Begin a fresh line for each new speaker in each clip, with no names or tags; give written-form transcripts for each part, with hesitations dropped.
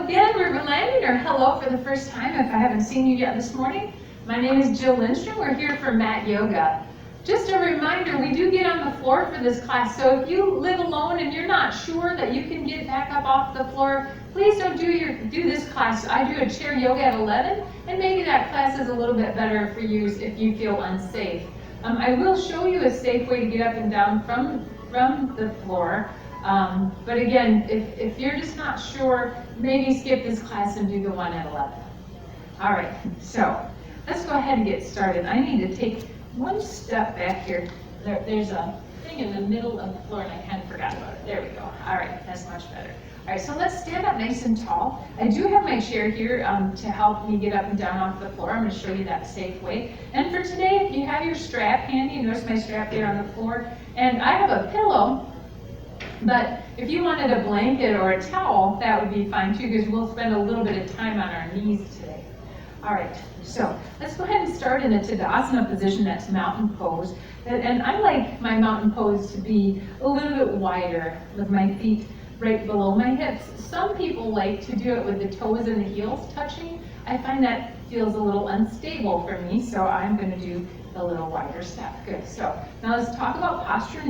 again, we're landing our hello for the first time if I haven't seen you yet this morning. My name is Jill Lindstrom. We're here for Mat Yoga. Just a reminder, we do get on the floor for this class, so if you live alone and you're not sure that you can get back up off the floor, please don't do this class. I do a chair yoga at 11, and maybe that class is a little bit better for you if you feel unsafe. I will show you a safe way to get up and down from the floor. But again, if you're just not sure, maybe skip this class and do the one at 11. All right, so let's go ahead and get started. I need to take one step back here. There's a thing in the middle of the floor and I kind of forgot about it. There we go. All right, that's much better. All right, so let's stand up nice and tall. I do have my chair here to help me get up and down off the floor. I'm going to show you that safe way. And for today, if you have your strap handy, notice my strap there on the floor. And I have a pillow. But if you wanted a blanket or a towel, that would be fine too, because we'll spend a little bit of time on our knees today. All right, so let's go ahead and start in a Tadasana position, that's mountain pose. And I like my mountain pose to be a little bit wider with my feet right below my hips. Some people like to do it with the toes and the heels touching. I find that feels a little unstable for me, so I'm going to do a little wider step. Good. So now let's talk about posture.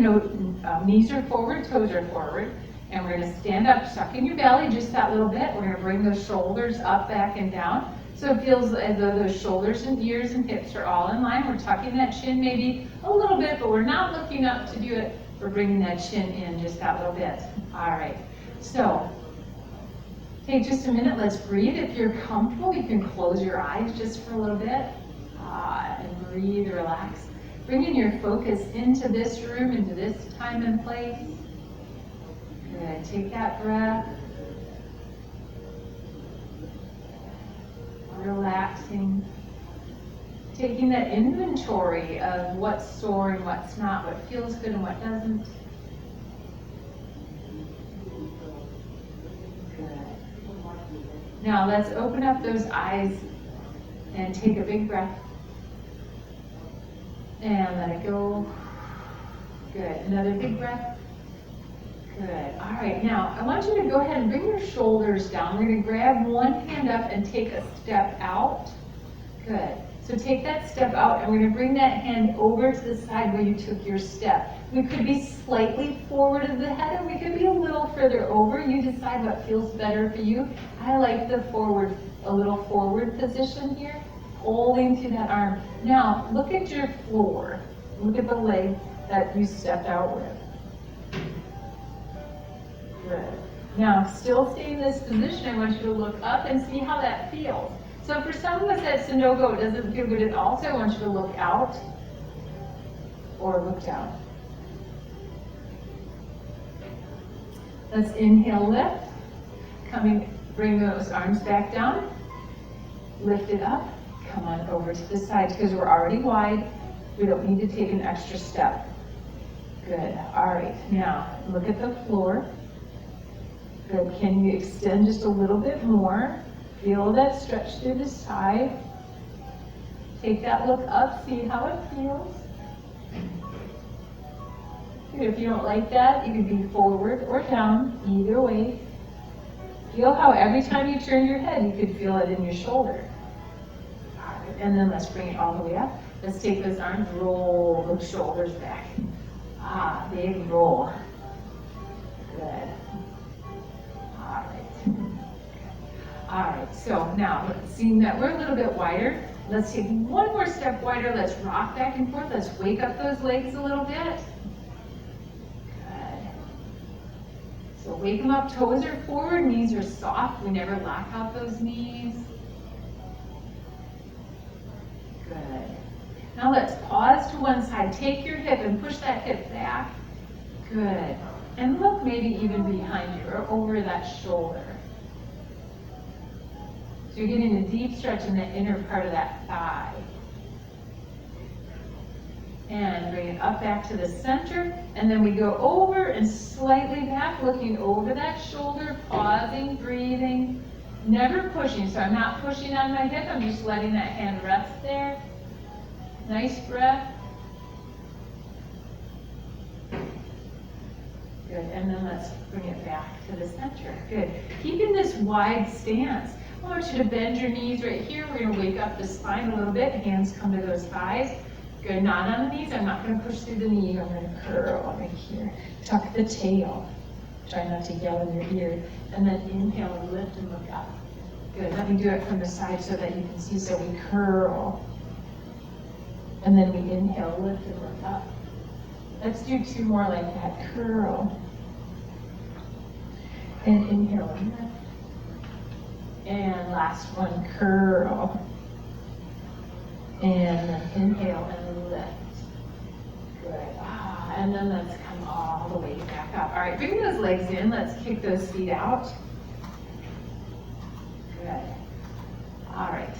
Knees are forward, toes are forward, and we're going to stand up, suck in your belly just that little bit. We're going to bring those shoulders up, back, and down. So it feels as though those shoulders and ears and hips are all in line. We're tucking that chin maybe a little bit, but we're not looking up to do it. We're bringing that chin in just that little bit. All right. So take just a minute. Let's breathe. If you're comfortable, you can close your eyes just for a little bit. And breathe, relax. Bringing your focus into this room, into this time and place. Good. Take that breath. Relaxing. Taking that inventory of what's sore and what's not, what feels good and what doesn't. Good. Now let's open up those eyes and take a big breath. And let it go. Good. Another big breath. Good. All right. Now, I want you to go ahead and bring your shoulders down. We're going to grab one hand up and take a step out. Good. So take that step out, and we're going to bring that hand over to the side where you took your step. We could be slightly forward of the head, or we could be a little further over. You decide what feels better for you. I like the forward, a little forward position here. Holding to that arm. Now, look at your floor. Look at the leg that you stepped out with. Good. Now, still stay in this position. I want you to look up and see how that feels. So for some of us at Sundogo, it doesn't feel good at all, so I want you to look out or look down. Let's inhale, lift. Bring those arms back down. Lift it up. Come on over to the side because we're already wide. We don't need to take an extra step. Good. All right. Now, look at the floor. Good. Can you extend just a little bit more? Feel that stretch through the side. Take that look up. See how it feels. Good. If you don't like that, you can be forward or down. Either way. Feel how every time you turn your head, you could feel it in your shoulder. And then let's bring it all the way up. Let's take those arms, roll those shoulders back. Big roll. Good. All right. All right, so now, seeing that we're a little bit wider, let's take one more step wider. Let's rock back and forth. Let's wake up those legs a little bit. Good. So wake them up. Toes are forward, knees are soft. We never lock out those knees. Good. Now let's pause to one side. Take your hip and push that hip back. Good. And look maybe even behind you or over that shoulder. So you're getting a deep stretch in the inner part of that thigh. And bring it up back to the center. And then we go over and slightly back, looking over that shoulder, pausing, breathing. Never pushing, so I'm not pushing on my hip, I'm just letting that hand rest there. Nice breath. Good. Good, and then let's bring it back to the center. Good. Keeping this wide stance. I want you to bend your knees right here. We're gonna wake up the spine a little bit. Hands come to those thighs. Good, not on the knees. I'm not gonna push through the knee. I'm gonna curl right here. Tuck the tail. Try not to yell in your ear. And then inhale and lift and look up. Good, let me do it from the side so that you can see. So we curl. And then we inhale, lift and look up. Let's do 2 more like that. Curl. And inhale and lift. And last one, curl. And then inhale and lift. Good. And then let's come all the way back up. All right, bring those legs in. Let's kick those feet out. Good. All right.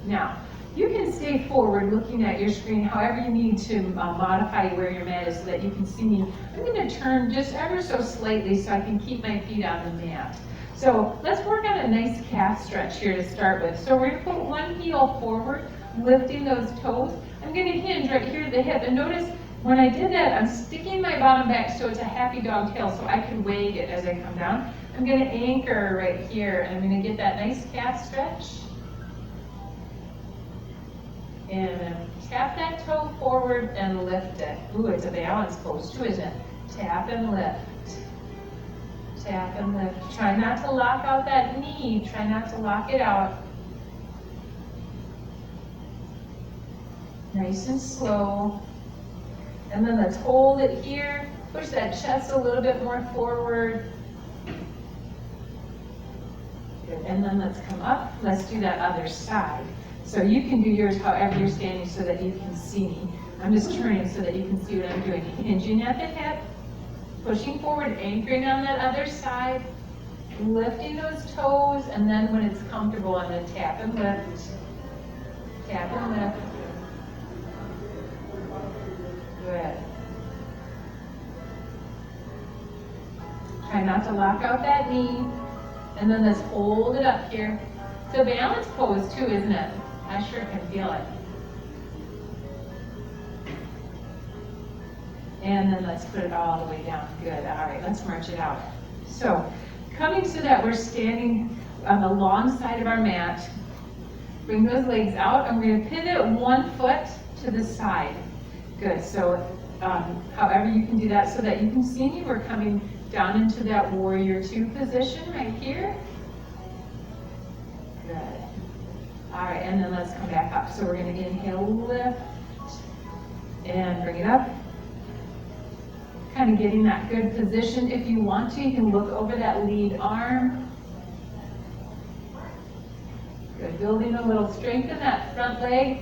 Now, you can stay forward looking at your screen however you need to modify where your mat is so that you can see me. I'm going to turn just ever so slightly so I can keep my feet on the mat. So let's work on a nice calf stretch here to start with. So we're going to put one heel forward, lifting those toes. I'm going to hinge right here at the hip. And notice when I did that, I'm sticking my bottom back so it's a happy dog tail so I can wag it as I come down. I'm going to anchor right here and I'm going to get that nice calf stretch. And tap that toe forward and lift it. Ooh, it's a balance pose too, isn't it? Tap and lift. Tap and lift. Try not to lock out that knee. Try not to lock it out. Nice and slow. And then let's hold it here. Push that chest a little bit more forward. Good. And then let's come up. Let's do that other side. So you can do yours however you're standing so that you can see me. I'm just turning so that you can see what I'm doing. Hinging at the hip, pushing forward, anchoring on that other side, lifting those toes, and then when it's comfortable, I'm going to tap and lift. Tap and lift. Good. Try not to lock out that knee. And then let's hold it up here. It's a balance pose too, isn't it? I sure can feel it. And then let's put it all the way down. Good. All right, let's march it out. So, coming so that we're standing on the long side of our mat. Bring those legs out. I'm going to pivot one foot to the side. Good. So, however you can do that so that you can see me. We're coming down into that warrior 2 position right here. Good. All right, and then let's come back up. So we're going to inhale, lift, and bring it up. Kind of getting that good position. If you want to, you can look over that lead arm. Good, building a little strength in that front leg.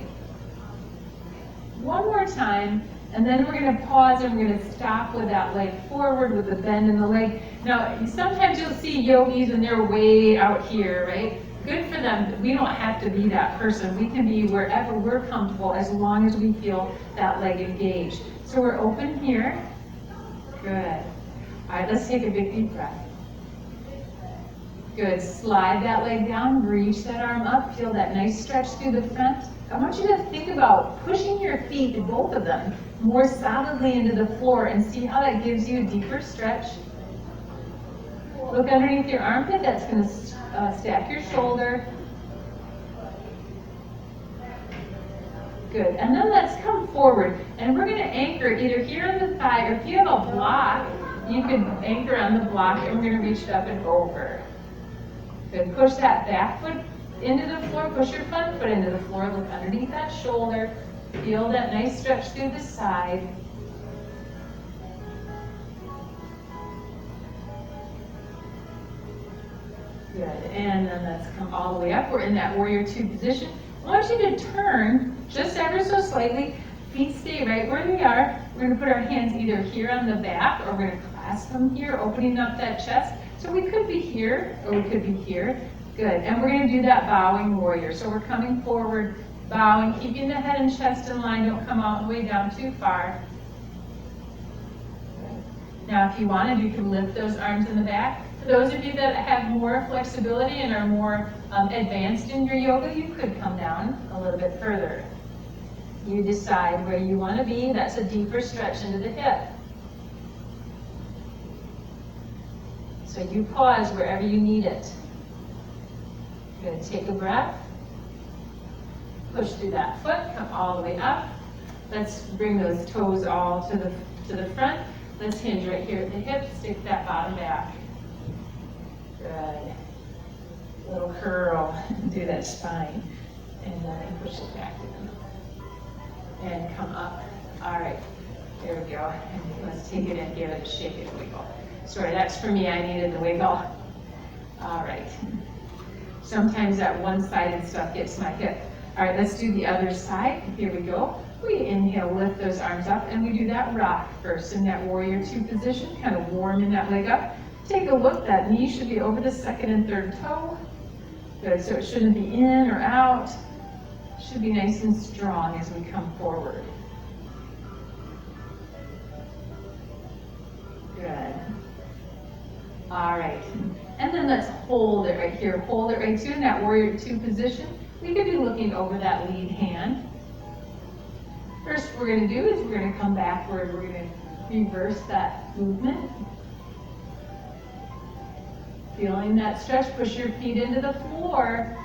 One more time, and then we're going to pause and we're going to stop with that leg forward with the bend in the leg. Now, sometimes you'll see yogis and they're way out here, right? Good for them. We don't have to be that person. We can be wherever we're comfortable as long as we feel that leg engaged. So we're open here. Good. All right, let's take a big deep breath. Good. Slide that leg down, reach that arm up, feel that nice stretch through the front. I want you to think about pushing your feet, both of them, more solidly into the floor and see how that gives you a deeper stretch. Look underneath your armpit. That's going to stack your shoulder. Good. And then let's come forward. And we're going to anchor either here on the thigh, or if you have a block, you can anchor on the block, and we're going to reach it up and over. Good. Push that back foot into the floor. Push your front foot into the floor. Look underneath that shoulder. Feel that nice stretch through the side. Good, and then let's come all the way up. We're in that warrior 2 position. I want you to turn just ever so slightly. Feet stay right where they are. We're going to put our hands either here on the back, or we're going to clasp them here, opening up that chest. So we could be here, or we could be here. Good, and we're going to do that bowing warrior. So we're coming forward, bowing, keeping the head and chest in line. Don't come all the way down too far. Now, if you wanted, you can lift those arms in the back. For those of you that have more flexibility and are more advanced in your yoga, you could come down a little bit further. You decide where you want to be. That's a deeper stretch into the hip. So you pause wherever you need it. Good, take a breath. Push through that foot, come all the way up. Let's bring those toes all to the front. Let's hinge right here at the hip, stick that bottom back. Good. Little curl through that spine. And then push it back in. And come up. All right, there we go. And let's take it and give it a shake and wiggle. Sorry, that's for me, I needed the wiggle. All right. Sometimes that one-sided stuff gets my hip. All right, let's do the other side. Here we go. We inhale, lift those arms up, and we do that rock first in that warrior two position, kind of warming that leg up. Take a look, that knee should be over the second and third toe. Good, so it shouldn't be in or out. Should be nice and strong as we come forward. Good. All right, and then let's hold it right here. Hold it right here in that warrior two position. We could be looking over that lead hand. First we're going to do is we're going to come backward. We're going to reverse that movement. Feeling that stretch, push your feet into the floor.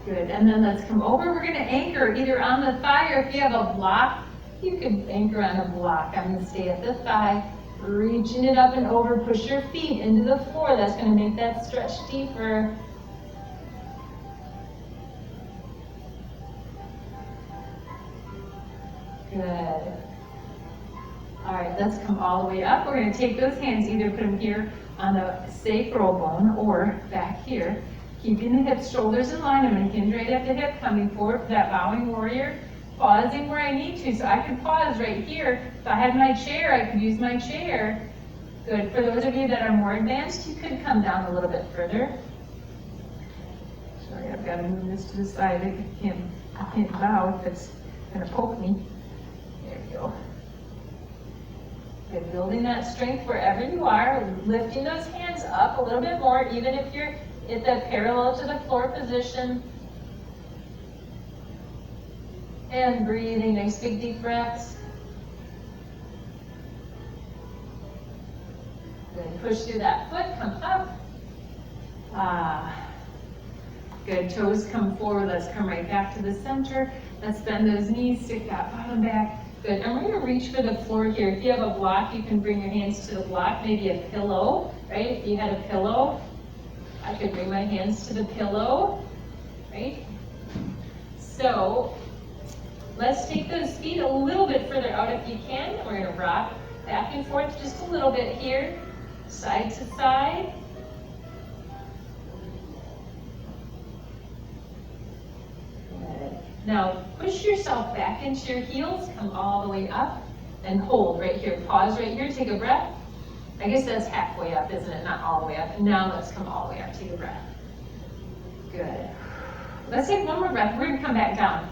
Good, and then let's come over. We're going to anchor either on the thigh, or if you have a block, you can anchor on a block. I'm going to stay at the thigh, reaching it up and over. Push your feet into the floor. That's going to make that stretch deeper. Good. All right, let's come all the way up. We're going to take those hands, either put them here on the sacral bone or back here. Keeping the hips, shoulders in line. I'm going to hinge right at the hip, coming forward for that bowing warrior. Pausing where I need to, so I could pause right here. If I had my chair, I could use my chair. Good. For those of you that are more advanced, you could come down a little bit further. Sorry, I've got to move this to the side. I can't bow if it's going to poke me. There we go. Good. Building that strength wherever you are, lifting those hands up a little bit more, even if you're at the parallel to the floor position. And breathing, nice big deep breaths. Good, push through that foot, come up. Good, toes come forward, let's come right back to the center. Let's bend those knees, stick that bottom back. Good, and we're gonna reach for the floor here. If you have a block, you can bring your hands to the block, maybe a pillow, right? If you had a pillow, I could bring my hands to the pillow, right? So, let's take those feet a little bit further out if you can. We're going to rock back and forth just a little bit here, side to side. Good. Now push yourself back into your heels, come all the way up, and hold right here. Pause right here, take a breath. I guess that's halfway up, isn't it? Not all the way up. Now let's come all the way up, take a breath. Good. Let's take one more breath. We're going to come back down.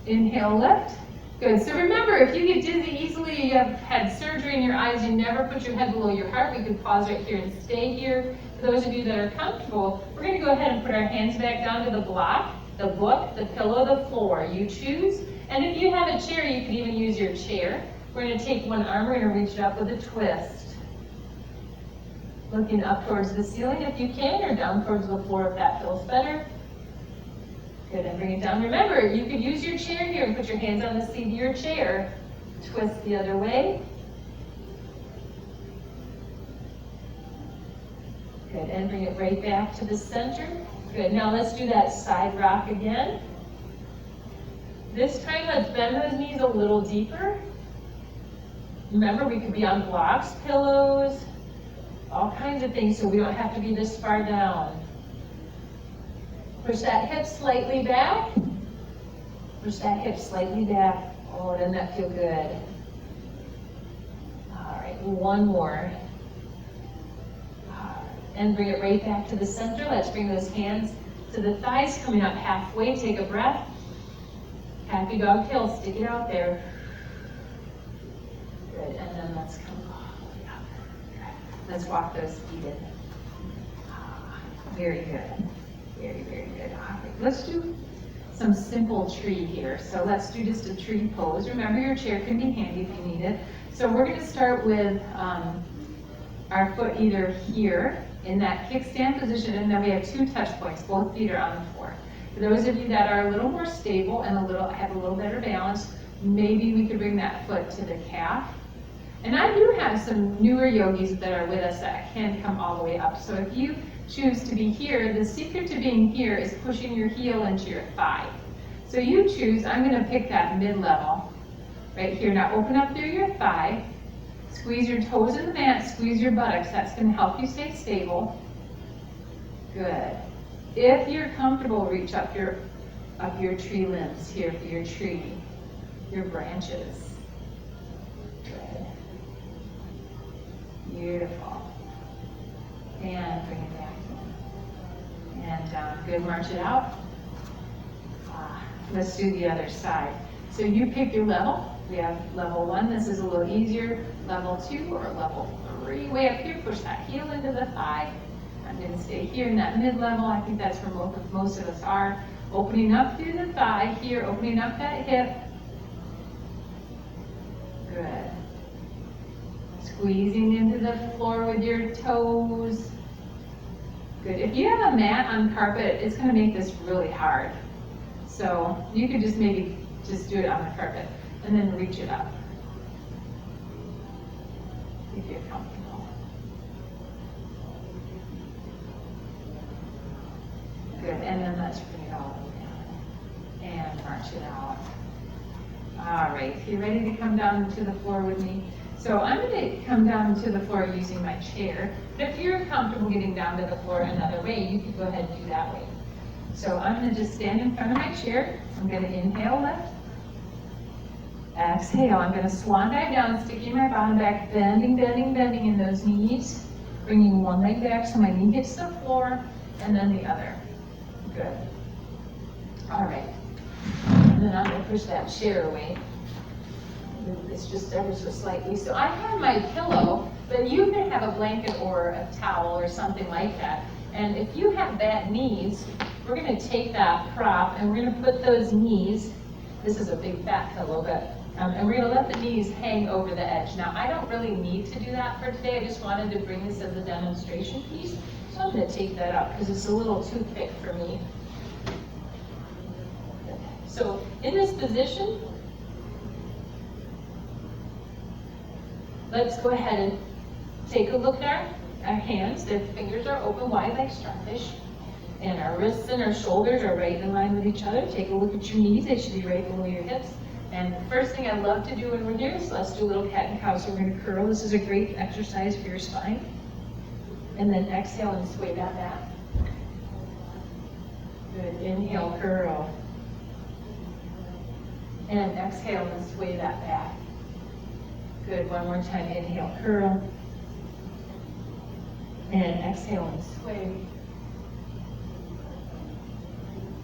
Inhale, lift. Good. So remember, if you get dizzy easily, you have had surgery in your eyes, you never put your head below your heart, we could pause right here and stay here. For those of you that are comfortable, we're going to go ahead and put our hands back down to the block, the book, the pillow, the floor. You choose. And if you have a chair, you could even use your chair. We're going to take one arm, we're going to reach it up with a twist. Looking up towards the ceiling if you can, or down towards the floor if that feels better. Good, and bring it down. Remember, you could use your chair here and put your hands on the seat of your chair. Twist the other way. Good, and bring it right back to the center. Good, now let's do that side rock again. This time, let's bend those knees a little deeper. Remember, we could be on blocks, pillows, all kinds of things, so we don't have to be this far down. Push that hip slightly back. Push that hip slightly back. Oh, doesn't that feel good? All right, one more. And bring it right back to the center. Let's bring those hands to the thighs, coming up halfway. Take a breath. Happy dog tail, stick it out there. Good, and then let's come all the way up. Good. Let's walk those feet in. Very good. Very, very good. All right, let's do some simple tree here. So let's do just a tree pose. Remember, your chair can be handy if you need it. So we're going to start with our foot either here in that kickstand position, and then we have 2 touch points. Both feet are on the floor. For those of you that are a little more stable and have a little better balance, maybe we could bring that foot to the calf. And I do have some newer yogis that are with us that can come all the way up. So if you choose to be here, the secret to being here is pushing your heel into your thigh. So you choose, I'm going to pick that mid-level right here. Now open up through your thigh, squeeze your toes in the mat, squeeze your buttocks. That's going to help you stay stable. Good. If you're comfortable, reach up your tree limbs here for your tree, your branches. Good. Beautiful. And bring it back in. And down. Good. March it out. Let's do the other side. So you pick your level. We have level 1. This is a little easier. Level 2 or level 3. Way up here. Push that heel into the thigh. I'm going to stay here in that mid-level. I think that's where most of us are. Opening up through the thigh here. Opening up that hip. Good. Squeezing into the floor with your toes. Good. If you have a mat on carpet, it's going to make this really hard. So you could just maybe just do it on the carpet and then reach it up if you're comfortable. Good. And then let's bring it all the way down and march it out. All right. If you're ready to come down to the floor with me. So I'm going to come down to the floor using my chair. But if you're comfortable getting down to the floor another way, you can go ahead and do that way. So I'm going to just stand in front of my chair. I'm going to inhale left. Exhale. I'm going to swan dive down, sticking my bottom back, bending, bending, bending in those knees. Bringing one leg back so my knee hits the floor, and then the other. Good. All right. And then I'm going to push that chair away. It's just ever so slightly. So I have my pillow, but you can have a blanket or a towel or something like that. And if you have bad knees, we're going to take that prop and we're going to put those knees, this is a big fat pillow, but, and we're going to let the knees hang over the edge. Now I don't really need to do that for today. I just wanted to bring this as a demonstration piece. So I'm going to take that up because it's a little too thick for me. So in this position, let's go ahead and take a look at our hands. Their fingers are open wide like starfish. And our wrists and our shoulders are right in line with each other. Take a look at your knees. They should be right below your hips. And the first thing I love to do when we're here is let's do a little cat and cow. So we're going to curl. This is a great exercise for your spine. And then exhale and sway that back. Good. Inhale, curl. And exhale and sway that back. Good. One more time. Inhale, curl. And exhale and sway.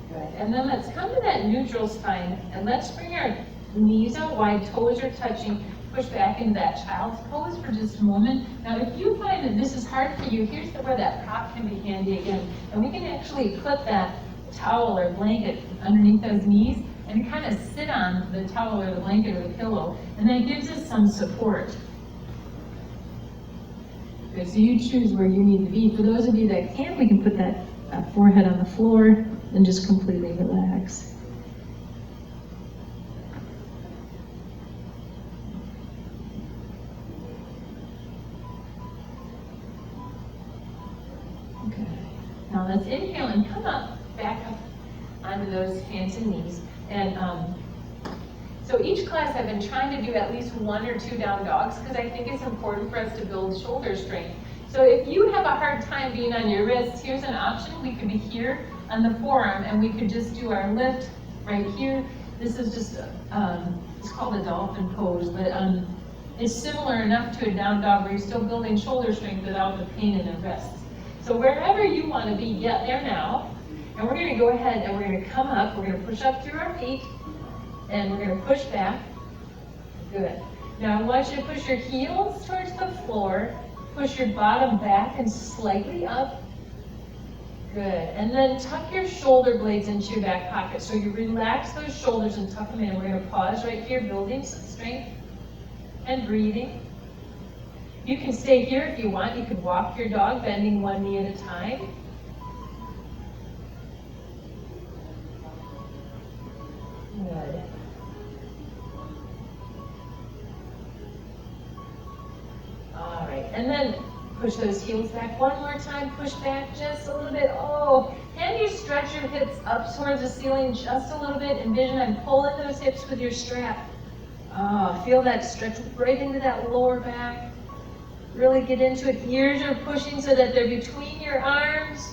Good. And then let's come to that neutral spine. And let's bring our knees out wide, toes are touching. Push back into that child's pose for just a moment. Now if you find that this is hard for you, here's where that prop can be handy again. And we can actually put that towel or blanket underneath those knees and kind of sit on the towel or the blanket or the pillow. And that gives us some support. Good, so you choose where you need to be. For those of you that can't, we can put that forehead on the floor and just completely relax. Okay. Now let's inhale and come up, back up onto those hands and knees. And so each class I've been trying to do at least 1 or 2 down dogs because I think it's important for us to build shoulder strength. So if you have a hard time being on your wrists, here's an option. We could be here on the forearm and we could just do our lift right here. This is just, it's called a dolphin pose, but it's similar enough to a down dog where you're still building shoulder strength without the pain in the wrists. So wherever you want to be, get there now. And we're going to go ahead and we're going to come up. We're going to push up through our feet and we're going to push back. Good. Now I want you to push your heels towards the floor. Push your bottom back and slightly up. Good, and then tuck your shoulder blades into your back pocket. So you relax those shoulders and tuck them in. We're gonna pause right here, building some strength and breathing. You can stay here if you want. You can walk your dog, bending one knee at a time. Good. All right, and then push those heels back one more time, push back just a little bit. Oh, can you stretch your hips up towards the ceiling just a little bit? Envision I'm pulling those hips with your strap. Oh, feel that stretch right into that lower back. Really get into it. Ears are pushing so that they're between your arms.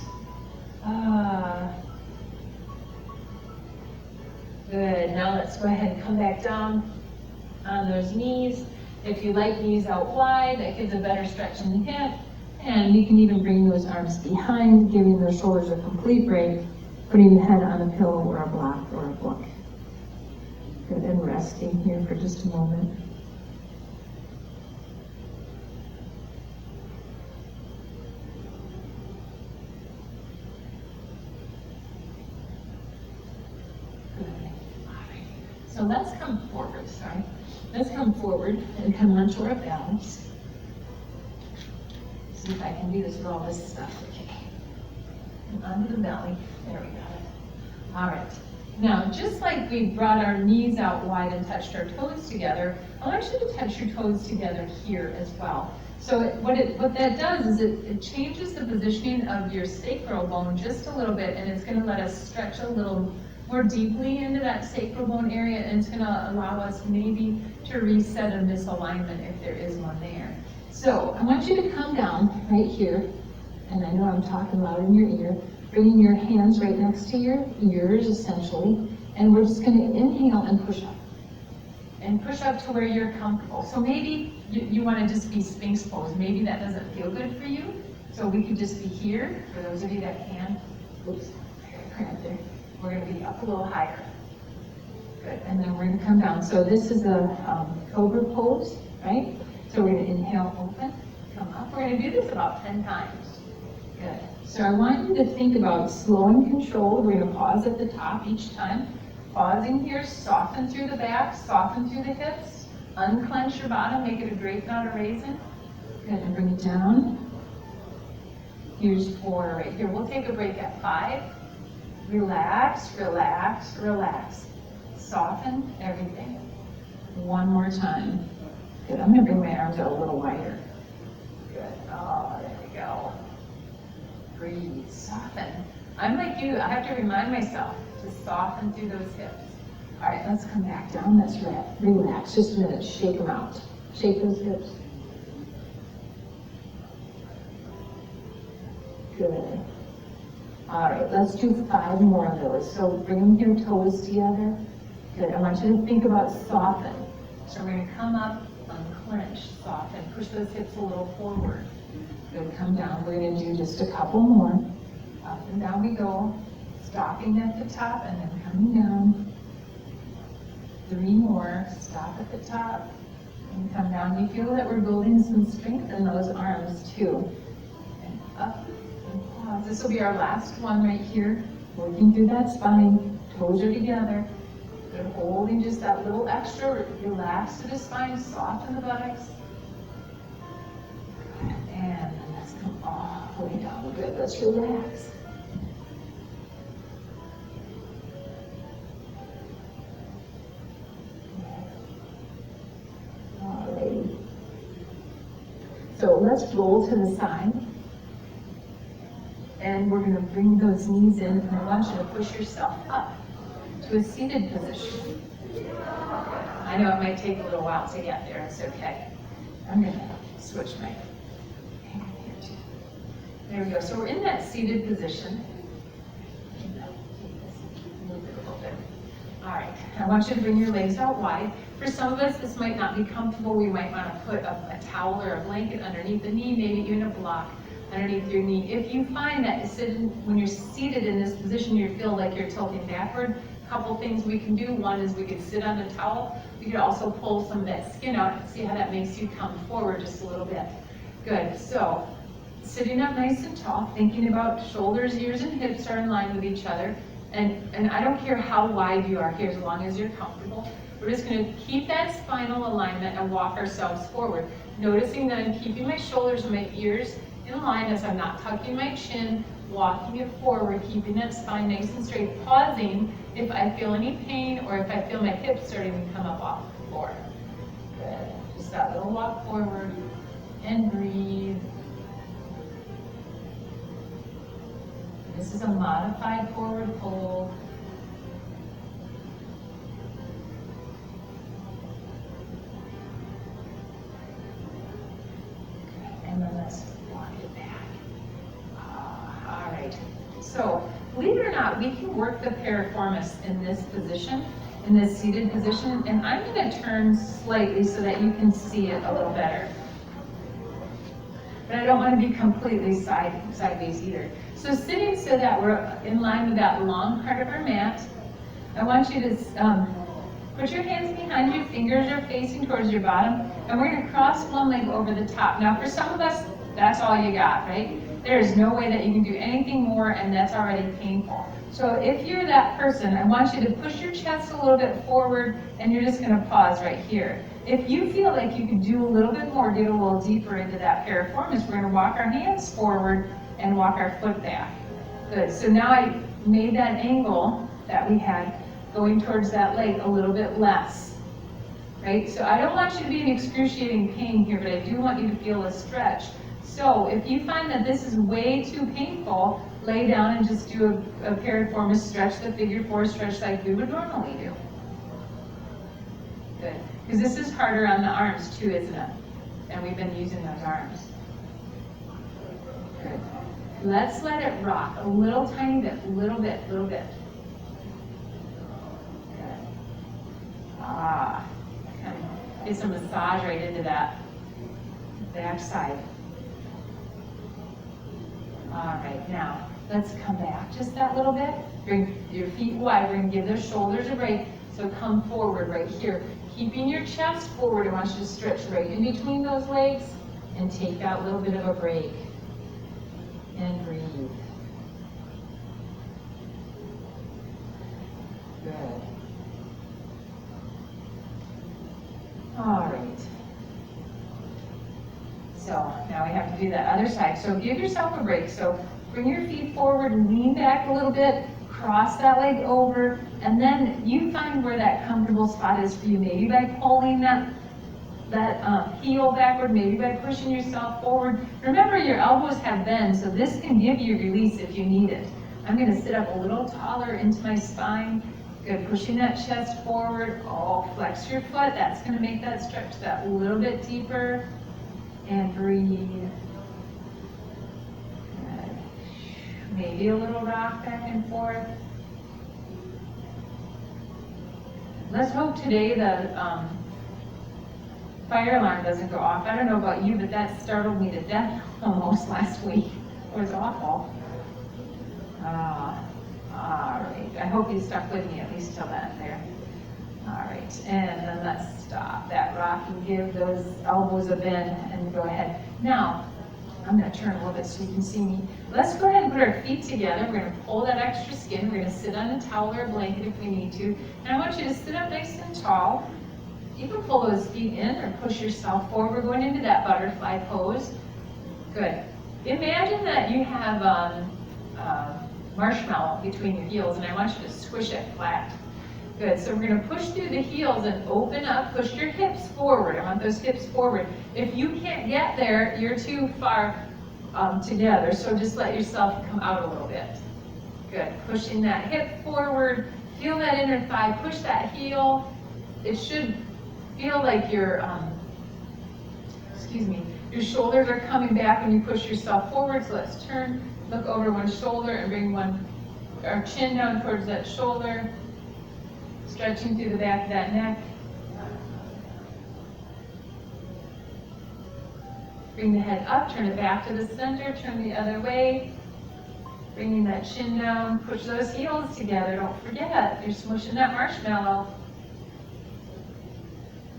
Good, now let's go ahead and come back down on those knees. If you like knees out wide, that gives a better stretch in the hip. And you can even bring those arms behind, giving those shoulders a complete break, putting the head on a pillow or a block or a book. Good, and resting here for just a moment. So let's come forward, sorry. Let's come forward and come onto our balance. See if I can do this with all this stuff, okay. And onto the belly, there we go. All right, now just like we brought our knees out wide and touched our toes together, I want you to touch your toes together here as well. So what that does is it changes the positioning of your sacral bone just a little bit, and it's gonna let us stretch a little more deeply into that sacral bone area, and it's gonna allow us maybe to reset a misalignment if there is one there. So I want you to come down right here, and I know I'm talking loud in your ear, bringing your hands right next to your ears essentially, and we're just gonna inhale and push up. And push up to where you're comfortable. So maybe you wanna just be Sphinx pose. Maybe that doesn't feel good for you. So we could just be here, for those of you that can. Oops, I got a cramp there. We're gonna be up a little higher. Good, and then we're gonna come down. So this is a cobra pose, right? So we're gonna inhale, open, come up. We're gonna do this about 10 times. Good. So I want you to think about slow and controlled. We're gonna pause at the top each time. Pausing here, soften through the back, soften through the hips, unclench your bottom, make it a grape, not a raisin. Good, and bring it down. Here's 4 right here. We'll take a break at 5. Relax, relax, relax. Soften everything. One more time. Good, I'm gonna bring my arms out a little wider. Good, oh, there we go. Breathe, soften. I'm like you, I have to remind myself to soften through those hips. All right, let's come back down, let's relax, just a minute, shake them out. Shake those hips. Good. All right, let's do 5 more of those. So bring your toes together. Good, I want you to think about soften. So we're gonna come up, unclench, soften, push those hips a little forward. Good, come down, we're gonna do just a couple more. Up and down we go, stopping at the top and then coming down. 3 more, stop at the top and come down. You feel that we're building some strength in those arms too. And up and pause. This will be our last one right here. Working through that spine, toes are together. Good, holding just that little extra, relax to the spine, soften the buttocks. And then let's come all the way down. Good, let's relax. Alrighty. So let's roll to the side. And we're going to bring those knees in, and I want you to push yourself up to a seated position. I know it might take a little while to get there, it's okay. I'm going to switch my hand here too. There we go, so we're in that seated position. Move it a little bit. All right, I want you to bring your legs out wide. For some of us, this might not be comfortable. We might want to put a towel or a blanket underneath the knee, maybe even a block underneath your knee. If you find that when you're seated in this position, you feel like you're tilting backward, a couple things we can do. One is we could sit on the towel. We could also pull some of that skin out and see how that makes you come forward just a little bit. Good, so sitting up nice and tall, thinking about shoulders, ears, and hips are in line with each other. And I don't care how wide you are here, as long as you're comfortable. We're just going to keep that spinal alignment and walk ourselves forward. Noticing that I'm keeping my shoulders and my ears in line as I'm not tucking my chin, walking it forward, keeping that spine nice and straight, pausing if I feel any pain or if I feel my hips starting to come up off the floor. Good. Just that little walk forward and breathe. This is a modified forward fold. And then let's walk it back. All right. So, believe it or not, we can work the piriformis in this position, in this seated position, and I'm going to turn slightly so that you can see it a little better. But I don't want to be completely sideways either. So sitting so that we're in line with that long part of our mat, I want you to put your hands behind you, fingers are facing towards your bottom, and we're going to cross one leg over the top. Now for some of us, that's all you got, right? There's no way that you can do anything more, and that's already painful. So if you're that person, I want you to push your chest a little bit forward, and you're just going to pause right here. If you feel like you could do a little bit more, get a little deeper into that piriformis, we're going to walk our hands forward and walk our foot back. Good. So now I made that angle that we had going towards that leg a little bit less. Right? So I don't want you to be in excruciating pain here, but I do want you to feel a stretch. So if you find that this is way too painful, lay down and just do a piriformis stretch, the figure 4 stretch like we would normally do. Good. Because this is harder on the arms too, isn't it? And we've been using those arms. Good. Let's let it rock a little tiny bit, little bit. Good. Get some massage right into that back side. All right, now let's come back just that little bit. Bring your feet wide. We're going to give those shoulders a break. So come forward right here. Keeping your chest forward, I want you to stretch right in between those legs and take that little bit of a break. And breathe. Good. All right. So now we have to do that other side. So give yourself a break. So bring your feet forward, lean back a little bit, cross that leg over, and then you find where that comfortable spot is for you. Maybe by pulling that heel backward, maybe by pushing yourself forward. Remember, your elbows have bend, so this can give you release if you need it. I'm going to sit up a little taller into my spine. Good, pushing that chest forward. Oh, flex your foot. That's going to make that stretch that little bit deeper. And breathe. Good. Maybe a little rock back and forth. Let's hope today the fire alarm doesn't go off. I don't know about you, but that startled me to death almost last week. It was awful. All right. I hope you stuck with me at least till then there. All right. And then let's stop that rock and give those elbows a bend and go ahead. Now, I'm going to turn a little bit so you can see me. Let's go ahead and put our feet together. We're going to pull that extra skin. We're going to sit on a towel or a blanket if we need to. And I want you to sit up nice and tall. You can pull those feet in or push yourself forward. We're going into that butterfly pose. Good. Imagine that you have marshmallow between your heels, and I want you to squish it flat. Good. So we're going to push through the heels and open up. Push your hips forward. I want those hips forward. If you can't get there, you're too far together, so just let yourself come out a little bit. Good. Pushing that hip forward. Feel that inner thigh. Push that heel. It should feel like your shoulders are coming back when you push yourself forward. So let's turn, look over one shoulder and bring our chin down towards that shoulder. Stretching through the back of that neck. Bring the head up, turn it back to the center, turn the other way. Bringing that chin down, push those heels together. Don't forget, you're smushing that marshmallow.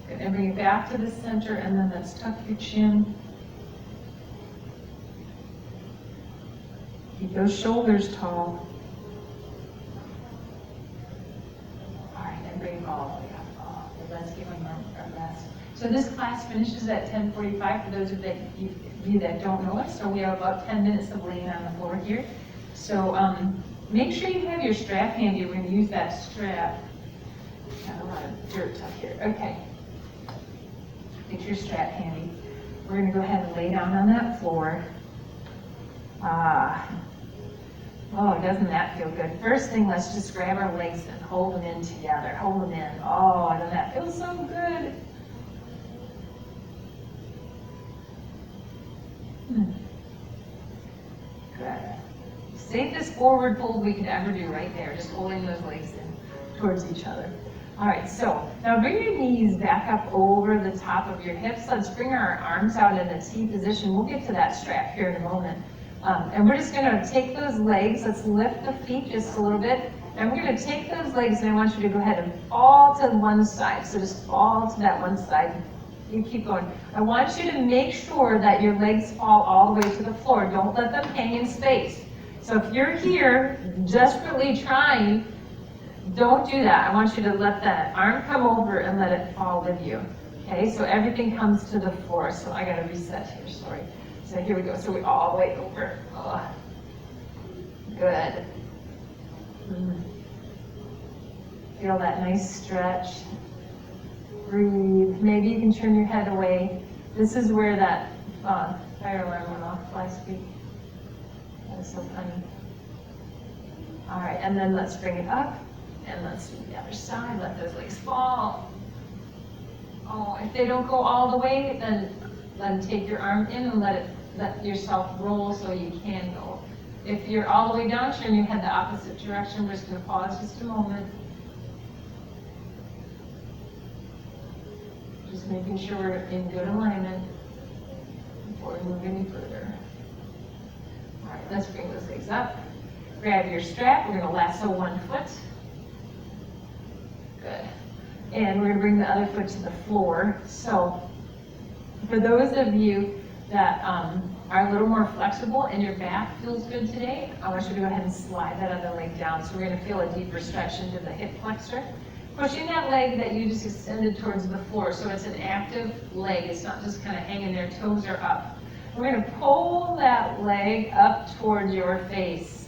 Good, and bring it back to the center, and then let's tuck your chin. Keep those shoulders tall. All right, and bring it all the way up. Oh, let's give them a rest. So this class finishes at 10:45 for those of you that don't know us. So we have about 10 minutes of laying on the floor here. So make sure you have your strap handy. We're going to use that strap. Got a lot of dirt up here. Okay. Get your strap handy. We're going to go ahead and lay down on that floor. Oh, doesn't that feel good? First thing, let's just grab our legs and hold them in together. Hold them in. Oh, doesn't that feel so good? Good. Safest forward fold we could ever do right there, just holding those legs in towards each other. All right, so now bring your knees back up over the top of your hips. Let's bring our arms out in a T position. We'll get to that strap here in a moment. And we're just gonna take those legs, let's lift the feet just a little bit, and we're gonna take those legs and I want you to go ahead and fall to one side. So just fall to that one side. You keep going. I want you to make sure that your legs fall all the way to the floor. Don't let them hang in space. So if you're here desperately trying, don't do that. I want you to let that arm come over and let it fall with you. Okay, so everything comes to the floor. So I gotta reset here, sorry. So here we go. So we all the way over. Oh. Good. Feel that nice stretch. Breathe. Maybe you can turn your head away. This is where that fire alarm went off last week. That was so funny. All right, and then let's bring it up, and let's do the other side. Let those legs fall. Oh, if they don't go all the way, then take your arm in and let yourself roll so you can go. If you're all the way down, turn your head the opposite direction. We're just going to pause just a moment. Just making sure we're in good alignment before we move any further. All right, let's bring those legs up. Grab your strap. We're going to lasso one foot. Good. And we're going to bring the other foot to the floor. So for those of you that are a little more flexible and your back feels good today, I want you to go ahead and slide that other leg down. So we're going to feel a deeper stretch into the hip flexor. Pushing that leg that you just extended towards the floor, so it's an active leg. It's not just kind of hanging there, toes are up. We're going to pull that leg up towards your face.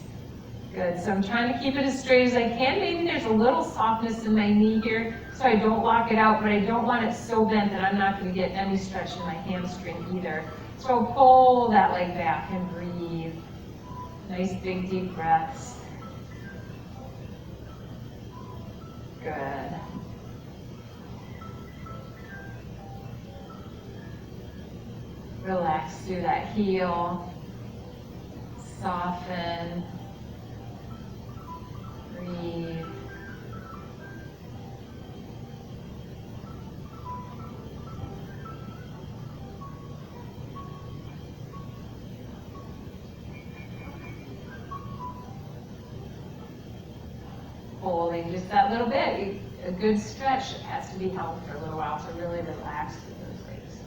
Good, so I'm trying to keep it as straight as I can. Maybe there's a little softness in my knee here, so I don't lock it out, but I don't want it so bent that I'm not going to get any stretch in my hamstring either. So pull that leg back and breathe. Nice big deep breaths. Good. Relax through that heel. Soften. Breathe. Holding just that little bit. A good stretch has to be held for a little while to really relax through those legs.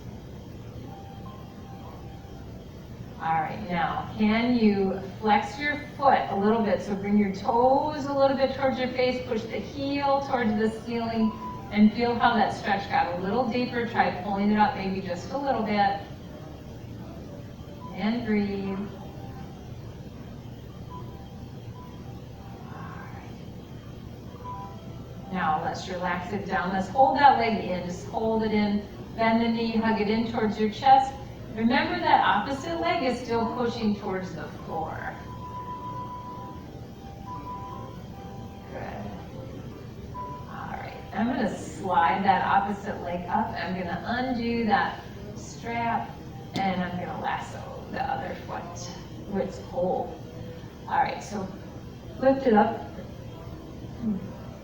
All right, now can you flex your foot a little bit? So bring your toes a little bit towards your face, push the heel towards the ceiling, and feel how that stretch got a little deeper. Try pulling it up maybe just a little bit. And breathe. Now let's relax it down. Let's hold that leg in. Just hold it in. Bend the knee, hug it in towards your chest. Remember that opposite leg is still pushing towards the floor. Good. All right. I'm going to slide that opposite leg up. I'm going to undo that strap, and I'm going to lasso the other foot, which hold. All right. So lift it up.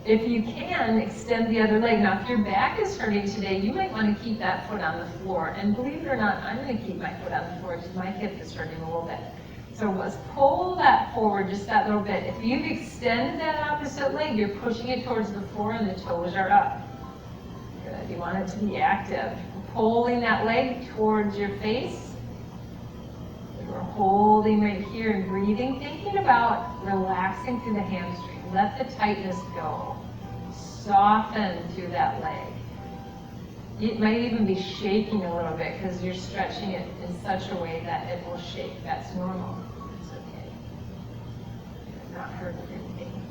If you can, extend the other leg. Now, if your back is hurting today, you might want to keep that foot on the floor. And believe it or not, I'm going to keep my foot on the floor because my hip is hurting a little bit. So let's pull that forward just that little bit. If you've extended that opposite leg, you're pushing it towards the floor and the toes are up. Good. You want it to be active. Pulling that leg towards your face. We're holding holding right here and breathing, thinking about relaxing through the hamstring. Let the tightness go. Soften through that leg. It might even be shaking a little bit because you're stretching it in such a way that it will shake. That's normal. It's okay. You're not hurting anything.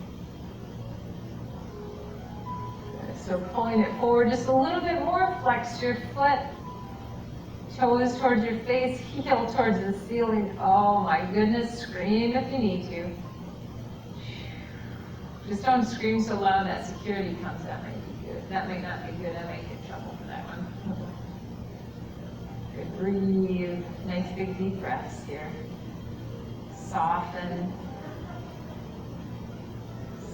Good. So pulling it forward just a little bit more. Flex your foot. Toes towards your face. Heel towards the ceiling. Oh my goodness. Scream if you need to. Just don't scream so loud that security comes. That might be good. That might not be good. I might get in trouble for that one. Good. Breathe. Nice big deep breaths here. Soften.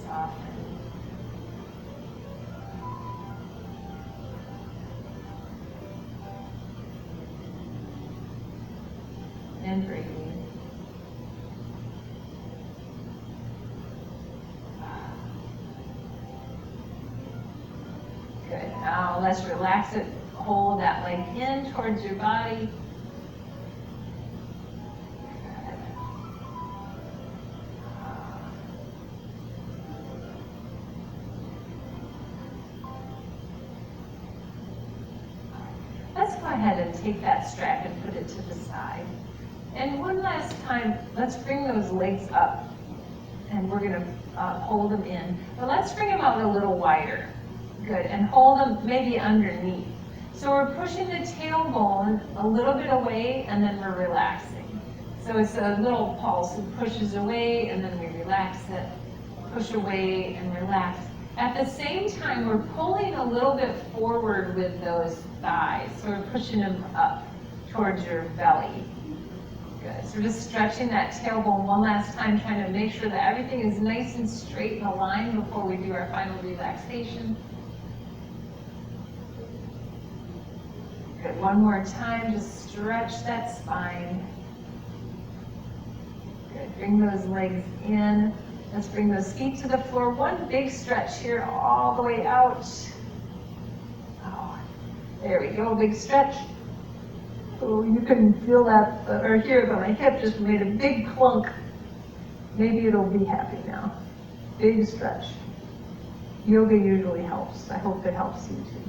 Soften. And breathe. Good. Now let's relax it. Hold that leg in towards your body. Good. Let's go ahead and take that strap and put it to the side. And one last time, let's bring those legs up. And we're going to hold them in. But let's bring them out a little wider. Good. And hold them maybe underneath. So we're pushing the tailbone a little bit away, and then we're relaxing. So it's a little pulse. It pushes away, and then we relax it. Push away and relax. At the same time, we're pulling a little bit forward with those thighs. So we're pushing them up towards your belly. Good. So just stretching that tailbone one last time, trying to make sure that everything is nice and straight and aligned before we do our final relaxation. Good. One more time, just stretch that spine. Good. Bring those legs in. Let's bring those feet to the floor. One big stretch here all the way out. Oh, there we go, big stretch. Oh, you can feel that, or hear it, but my hip just made a big clunk. Maybe it'll be happy now. Big stretch. Yoga usually helps. I hope it helps you too.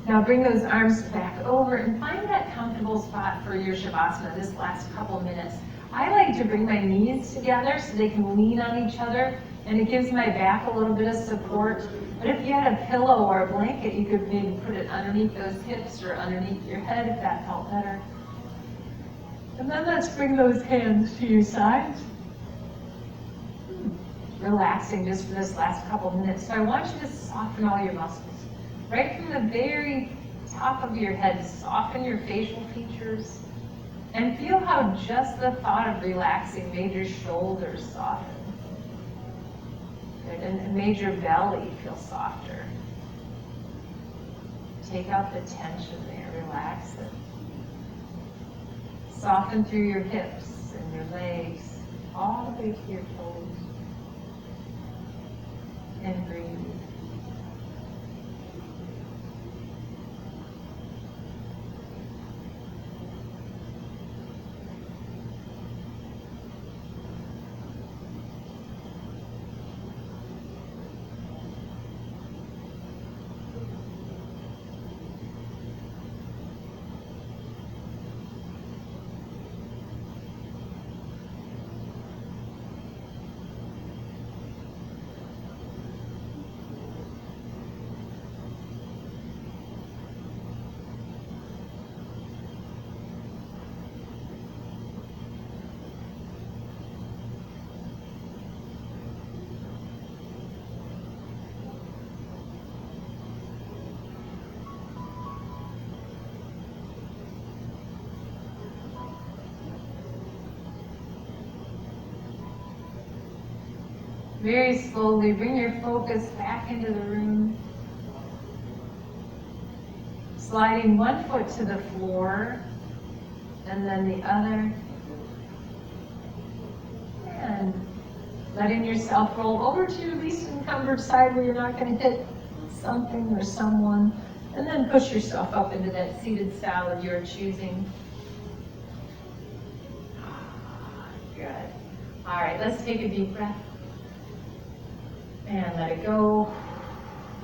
Now bring those arms back over and find that comfortable spot for your Shavasana this last couple minutes. I like to bring my knees together so they can lean on each other, and it gives my back a little bit of support. But if you had a pillow or a blanket, you could maybe put it underneath those hips or underneath your head if that felt better. And then let's bring those hands to your sides. Relaxing just for this last couple minutes. So I want you to soften all your muscles. Right from the very top of your head, soften your facial features. And feel how just the thought of relaxing made your shoulders soften. Good. And made your belly feel softer. Take out the tension there, relax it. Soften through your hips and your legs, all the way to your toes. And breathe. Very slowly, bring your focus back into the room. Sliding one foot to the floor, and then the other. And letting yourself roll over to your least encumbered side where you're not going to hit something or someone. And then push yourself up into that seated style of your choosing. All right, let's take a deep breath. And let it go.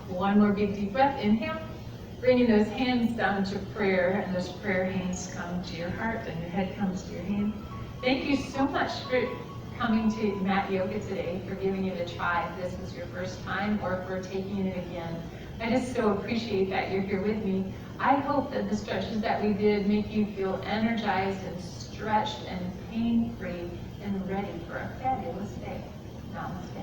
One more big deep breath. Inhale. Bringing those hands down to prayer, and those prayer hands come to your heart, and your head comes to your hand. Thank you so much for coming to Mat Yoga today, for giving it a try if this was your first time, or for taking it again. I just so appreciate that you're here with me. I hope that the stretches that we did make you feel energized and stretched and pain-free and ready for a fabulous day. Namaste.